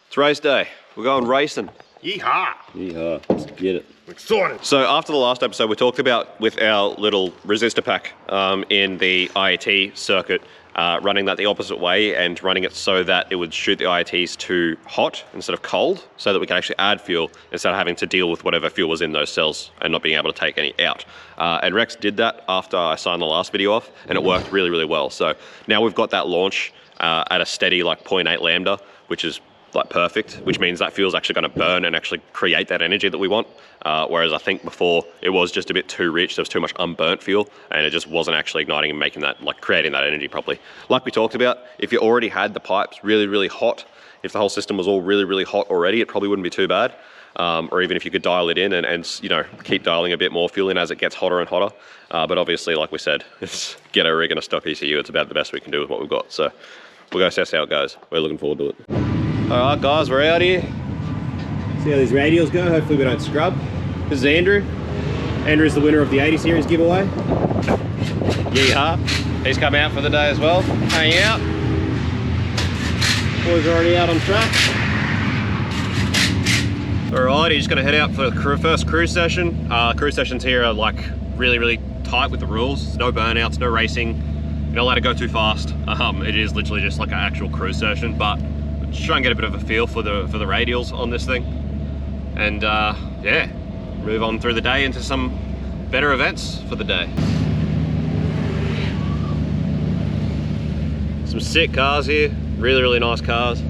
It's race day. We're going racing. Yeehaw! Yeehaw. Let's get it. Excited. So after the last episode, we talked about with our little resistor pack in the IAT circuit, running that the opposite way and running it so that it would shoot the IATs to hot instead of cold, so that we can actually add fuel instead of having to deal with whatever fuel was in those cells and not being able to take any out. And Rex did that after I signed the last video off, and it worked really, really well. So now we've got that launch at a steady like 0.8 lambda, which is like perfect, which means that fuel's actually going to burn and actually create that energy that we want. Whereas I think before it was just a bit too rich, there was too much unburnt fuel, and it just wasn't actually igniting and making that, like creating that energy properly. Like we talked about, if you already had the pipes really, really hot, if the whole system was all really, really hot already, it probably wouldn't be too bad. Or even if you could dial it in and you know, keep dialing a bit more fuel in as it gets hotter and hotter. But obviously, like we said, it's get a rig and a stock ECU. It's about the best we can do with what we've got. So we'll go assess how it goes. We're looking forward to it. All right, guys, we're out here. See how these radials go. Hopefully we don't scrub. This is Andrew. Andrew's the winner of the 80 series giveaway. Yeehaw. He's come out for the day as well. Hanging out. Boys are already out on track. All right, he's gonna head out for the first cruise session. Cruise sessions here are like really, really tight with the rules. No burnouts, no racing. You're not allowed to go too fast. It is literally just like an actual cruise session, but just try and get a bit of a feel for the radials on this thing, and yeah, move on through the day into some better events for the day. Some sick cars here, really, really nice cars.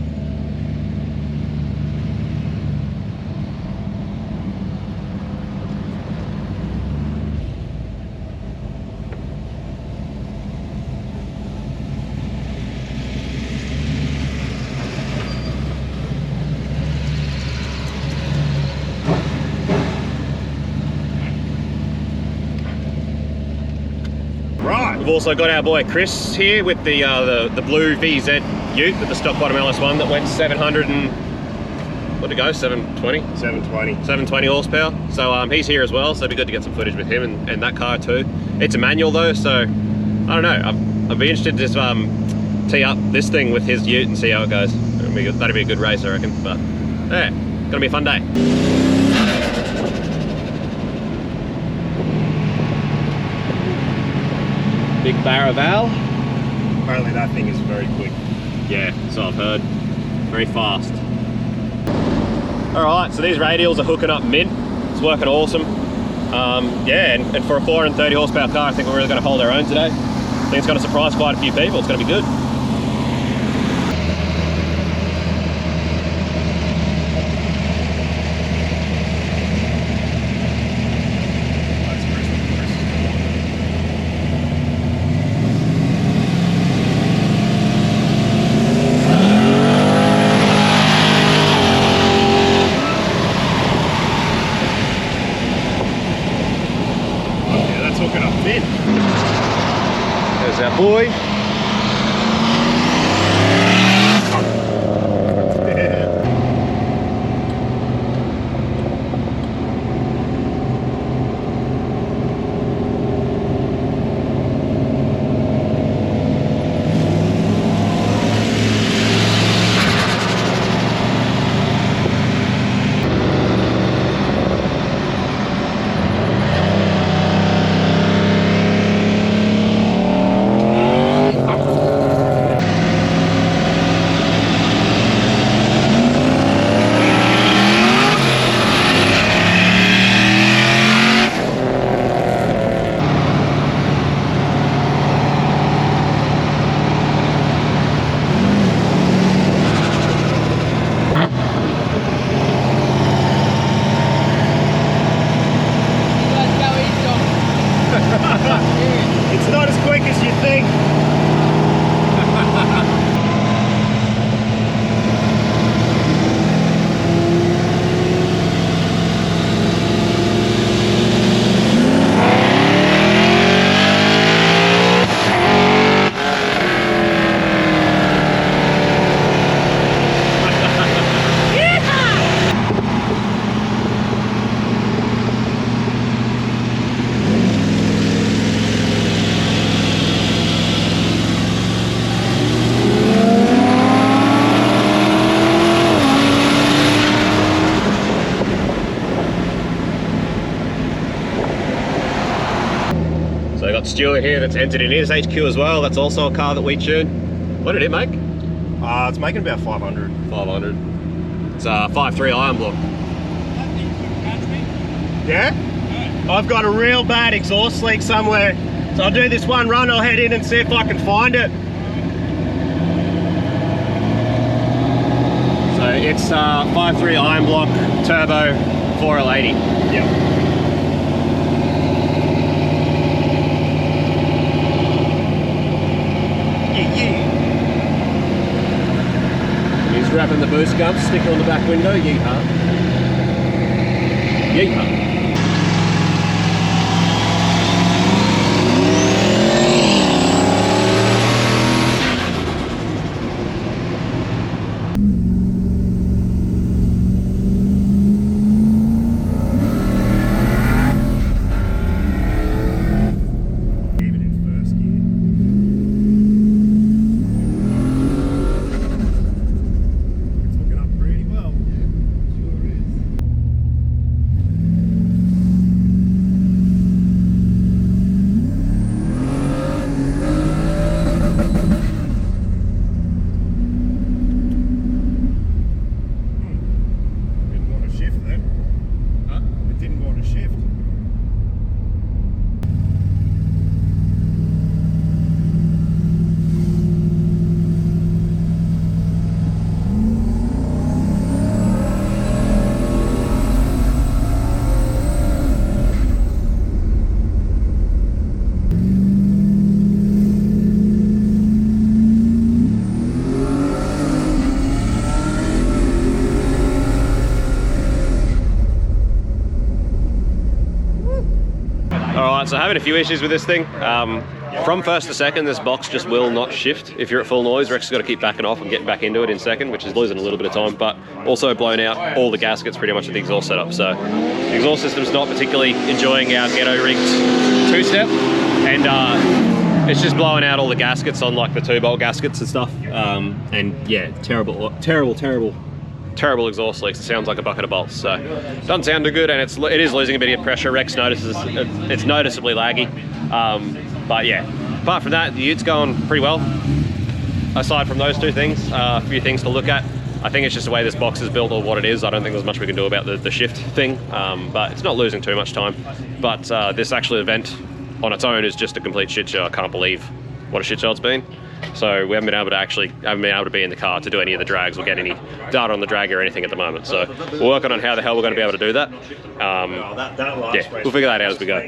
We've also got our boy Chris here with the blue VZ Ute with the stock bottom LS1 that went 700 and, what'd it go, 720? 720 horsepower. So he's here as well, so it'd be good to get some footage with him and that car too. It's a manual though, so I don't know. I'd be interested to just tee up this thing with his Ute and see how it goes. That'd be a good race, I reckon. But yeah, gonna be a fun day. Big Baraval. Apparently that thing is very quick. Yeah, so I've heard. Very fast. Alright, so these radials are hooking up mint. It's working awesome. Yeah, and for a 430 horsepower car, I think we're really going to hold our own today. I think it's going to surprise quite a few people. It's going to be good. There's our boy. It's not as quick as you think. I got Stuart here that's entered in his HQ as well. That's also a car that we tuned. What did it make? It's making about 500. 500. It's a 5.3 iron block. Yeah? I've got a real bad exhaust leak somewhere. So I'll do this one run, I'll head in and see if I can find it. So it's 5.3 iron block, turbo, 4L80. Yep. He's wrapping the boost gumps, stick it on the back window, yeehaw. Yeehaw. Alright, so having a few issues with this thing. From first to second, this box just will not shift. If you're at full noise, Rex has got to keep backing off and getting back into it in second, which is losing a little bit of time, but also blown out all the gaskets pretty much at the exhaust setup. So the exhaust system's not particularly enjoying our ghetto rigged two-step, and it's just blowing out all the gaskets on like the 2-bolt gaskets and stuff. And yeah, terrible exhaust leaks. It sounds like a bucket of bolts, so doesn't sound too good, and it is losing a bit of pressure. Rex notices it's noticeably laggy, but yeah, apart from that, the Ute's going pretty well. Aside from those two things, a few things to look at. I think it's just the way this box is built or what it is. I don't think there's much we can do about the shift thing, but it's not losing too much time. But this actual event on its own is just a complete shit show. I can't believe what a shit show it's been. So we haven't been able to be in the car to do any of the drags or get any data on the drag or anything at the moment. So we're working on how the hell we're going to be able to do that. Yeah, we'll figure that out as we go.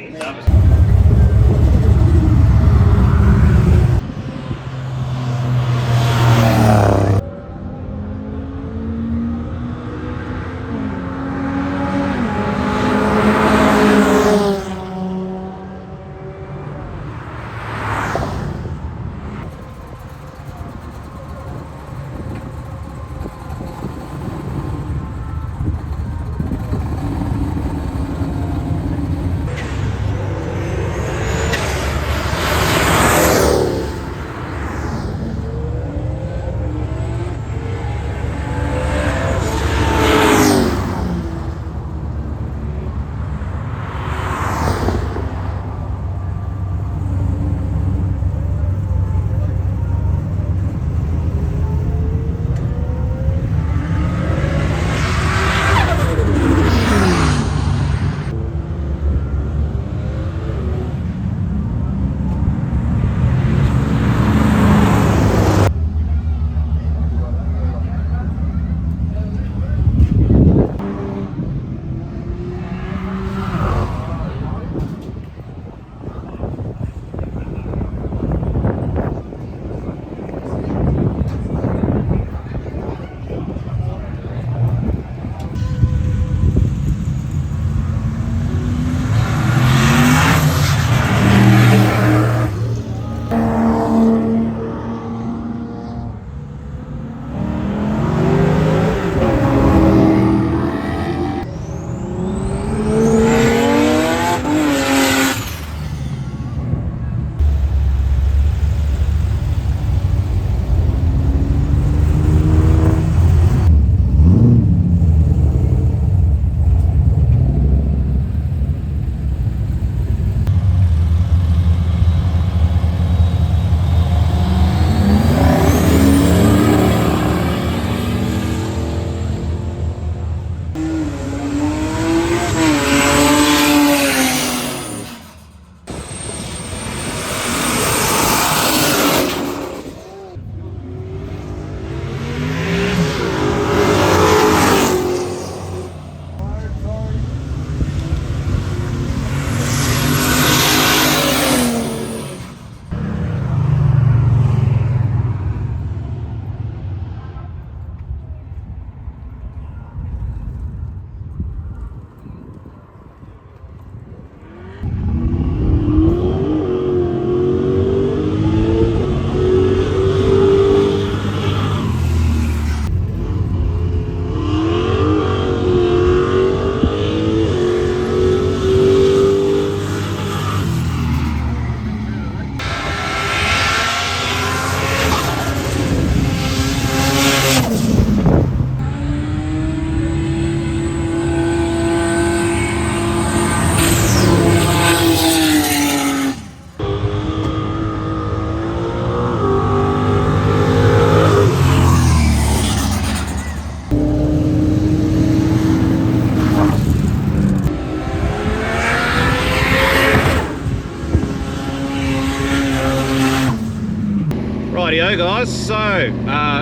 Rightio guys, so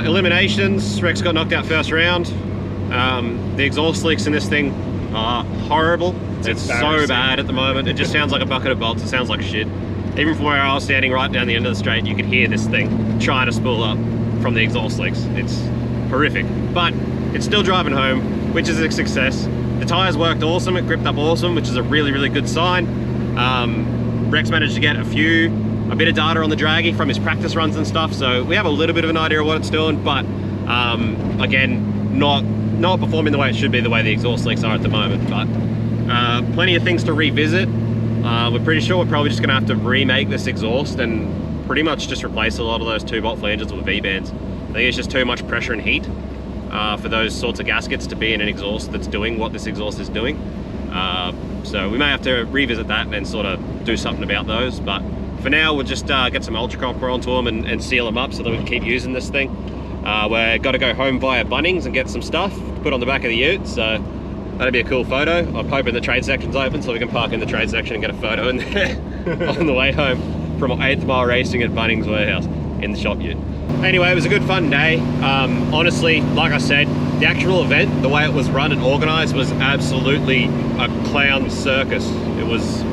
eliminations, Rex got knocked out first round. The exhaust leaks in this thing are horrible. It's so bad at the moment. It just sounds like a bucket of bolts. It sounds like shit. Even from where I was standing right down the end of the straight, you could hear this thing trying to spool up from the exhaust leaks. It's horrific, but it's still driving home, which is a success. The tires worked awesome, it gripped up awesome, which is a really, really good sign. Rex managed to get a bit of data on the draggy from his practice runs and stuff, so we have a little bit of an idea of what it's doing, but again, not performing the way it should be, the way the exhaust leaks are at the moment. But plenty of things to revisit. We're pretty sure we're probably just going to have to remake this exhaust and pretty much just replace a lot of those 2-bolt flanges with V-bands. I think it's just too much pressure and heat for those sorts of gaskets to be in an exhaust that's doing what this exhaust is doing. So we may have to revisit that and sort of do something about those, but for now we'll just get some ultra copper onto them and seal them up so that we can keep using this thing. We're got to go home via Bunnings and get some stuff to put on the back of the ute, so that'd be a cool photo. I'm hoping the trade section's open so we can park in the trade section and get a photo in there on the way home from 8th Mile Racing at Bunnings Warehouse in the shop ute. Anyway, it was a good fun day. Honestly, like I said, the actual event, the way it was run and organised, was absolutely a clown circus. It was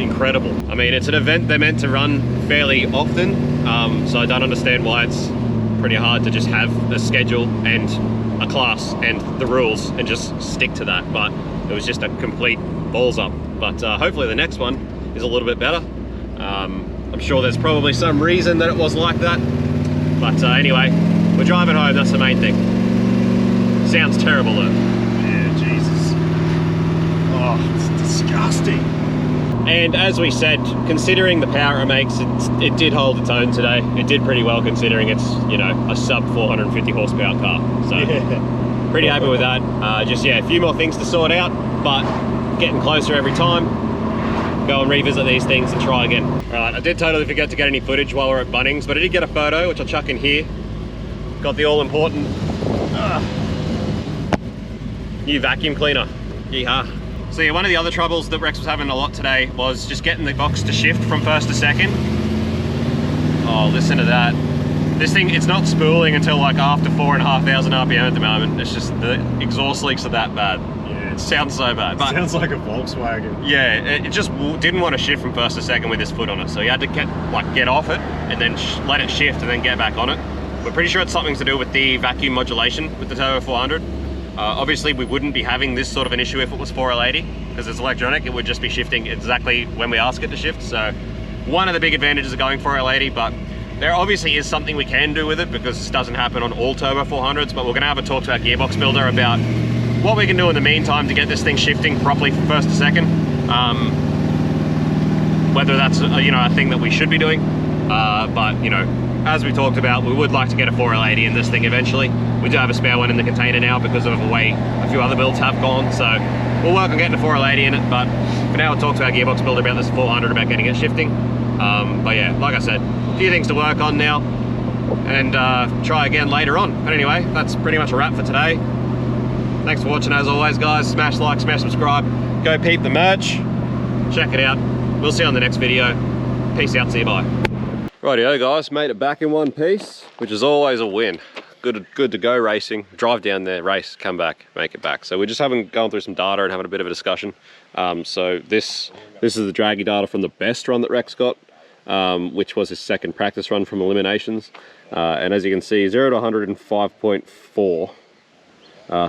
incredible. I mean, it's an event they're meant to run fairly often, so I don't understand why it's pretty hard to just have a schedule and a class and the rules and just stick to that. But it was just a complete balls up. But hopefully the next one is a little bit better. I'm sure there's probably some reason that it was like that. But anyway, we're driving home, that's the main thing. Sounds terrible though. Yeah, Jesus. Oh, it's disgusting. And as we said, considering the power it makes, it did hold its own today. It did pretty well considering it's, you know, a sub 450 horsepower car. So yeah, pretty happy with that. Just, yeah, a few more things to sort out, but getting closer every time. Go and revisit these things and try again. All right, I did totally forget to get any footage while we're at Bunnings, but I did get a photo, which I'll chuck in here. Got the all-important new vacuum cleaner. Yeehaw. So yeah, one of the other troubles that Rex was having a lot today was just getting the box to shift from first to second. Oh, listen to that. This thing, it's not spooling until like after 4,500 RPM at the moment. It's just the exhaust leaks are that bad. Yeah, it sounds so bad. But sounds like a Volkswagen. Yeah, it just didn't want to shift from first to second with his foot on it. So he had to get off it and then let it shift and then get back on it. We're pretty sure it's something to do with the vacuum modulation with the Turbo 400. Obviously we wouldn't be having this sort of an issue if it was 4L80 because it's electronic. It would just be shifting exactly when we ask it to shift. So one of the big advantages of going 4L80, but there obviously is something we can do with it because this doesn't happen on all Turbo 400s, but we're gonna have a talk to our gearbox builder about what we can do in the meantime to get this thing shifting properly from first to second. Whether that's a thing that we should be doing, but as we talked about, we would like to get a 4L80 in this thing eventually. We do have a spare one in the container now because of the way a few other builds have gone, so we'll work on getting a 4L80 in it, but for now we'll talk to our gearbox builder about this 400 about getting it shifting. But yeah, like I said, a few things to work on now and try again later on. But anyway, that's pretty much a wrap for today. Thanks for watching as always, guys. Smash like, smash subscribe, go peep the merch, check it out. We'll see you on the next video. Peace out, see you, bye. Rightio guys, made it back in one piece, which is always a win. Good to go racing, drive down there, race, come back, make it back. So we're just going through some data and having a bit of a discussion. So this is the draggy data from the best run that Rex got, which was his second practice run from eliminations. And as you can see, 0 to 100 in 5.4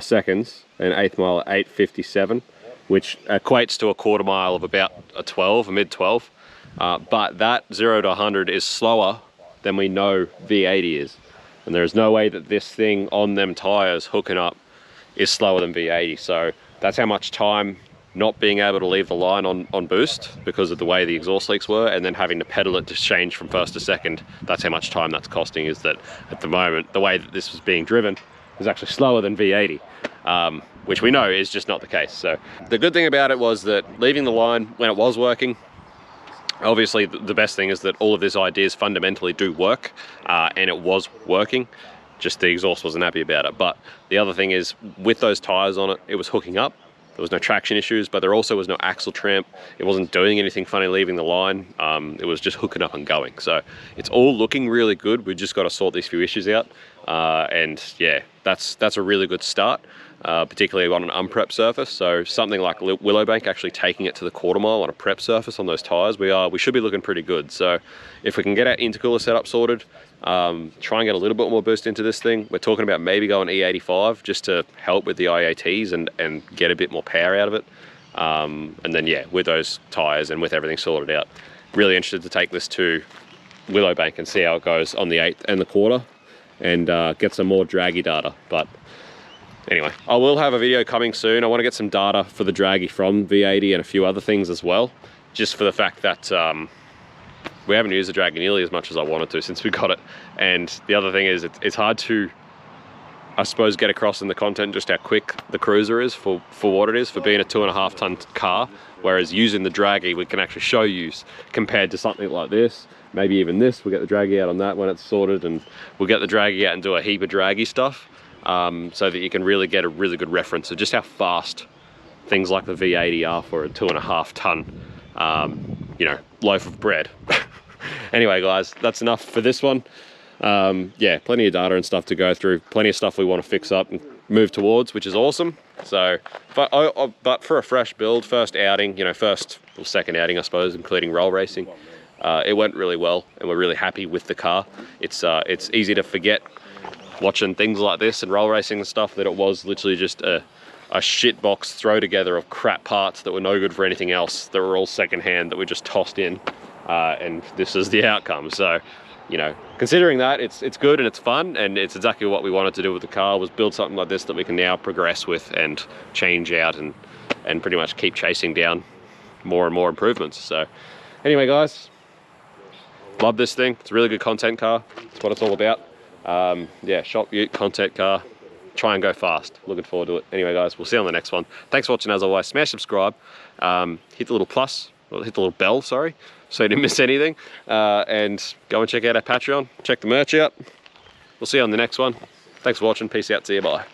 seconds, and 8th mile at 8:57, which equates to a quarter mile of about a mid 12. But that 0 to 100 is slower than we know V80 is. And there's no way that this thing on them tires hooking up is slower than V80. So that's how much time not being able to leave the line on boost because of the way the exhaust leaks were, and then having to pedal it to change from first to second. That's how much time that's costing, is that at the moment, the way that this was being driven is actually slower than V80, which we know is just not the case. So the good thing about it was that leaving the line when it was working, obviously the best thing is that all of these ideas fundamentally do work, and it was working, just the exhaust wasn't happy about it. But the other thing is, with those tires on it, it was hooking up, There was no traction issues, but there also was no axle tramp. It wasn't doing anything funny leaving the line. It was just hooking up and going. So it's all looking really good. We've just got to sort these few issues out. And yeah, that's a really good start, particularly on an unprepped surface. So something like Willowbank, actually taking it to the quarter mile on a prep surface on those tires, we should be looking pretty good. So if we can get our intercooler setup sorted, try and get a little bit more boost into this thing. We're talking about maybe going E85 just to help with the IATs and get a bit more power out of it. And then yeah, with those tires and with everything sorted out, really interested to take this to Willowbank and see how it goes on the 8th and the quarter, and get some more draggy data. But anyway, I will have a video coming soon. I want to get some data for the draggy from V80 and a few other things as well, just for the fact that we haven't used the draggy nearly as much as I wanted to since we got it. And the other thing is it's hard to, I suppose, get across in the content just how quick the cruiser is for what it is, for being a 2.5 ton car, whereas using the draggy we can actually show use compared to something like this. Maybe even this, we'll get the draggy out on that when it's sorted, and we'll get the draggy out and do a heap of draggy stuff, so that you can really get a really good reference of just how fast things like the V80 are for a 2.5 ton, you know, loaf of bread. Anyway guys, that's enough for this one. Yeah, plenty of data and stuff to go through, plenty of stuff we want to fix up and move towards, which is awesome. So, but for a fresh build, first outing, you know, second outing I suppose, including roll racing, it went really well, and we're really happy with the car. It's easy to forget watching things like this and roll racing and stuff that it was literally just a shit box throw together of crap parts that were no good for anything else, that were all secondhand, that we just tossed in, and this is the outcome. So, you know, considering that, it's good and it's fun, and it's exactly what we wanted to do with the car, was build something like this that we can now progress with and change out and pretty much keep chasing down more and more improvements. So anyway guys, love this thing. It's a really good content car. That's what it's all about. Yeah, shop ute content car. Try and go fast. Looking forward to it. Anyway guys, we'll see you on the next one. Thanks for watching as always. Smash subscribe. Hit the little plus, or hit the little bell, sorry, so you didn't miss anything. And go and check out our Patreon. Check the merch out. We'll see you on the next one. Thanks for watching. Peace out. See you. Bye.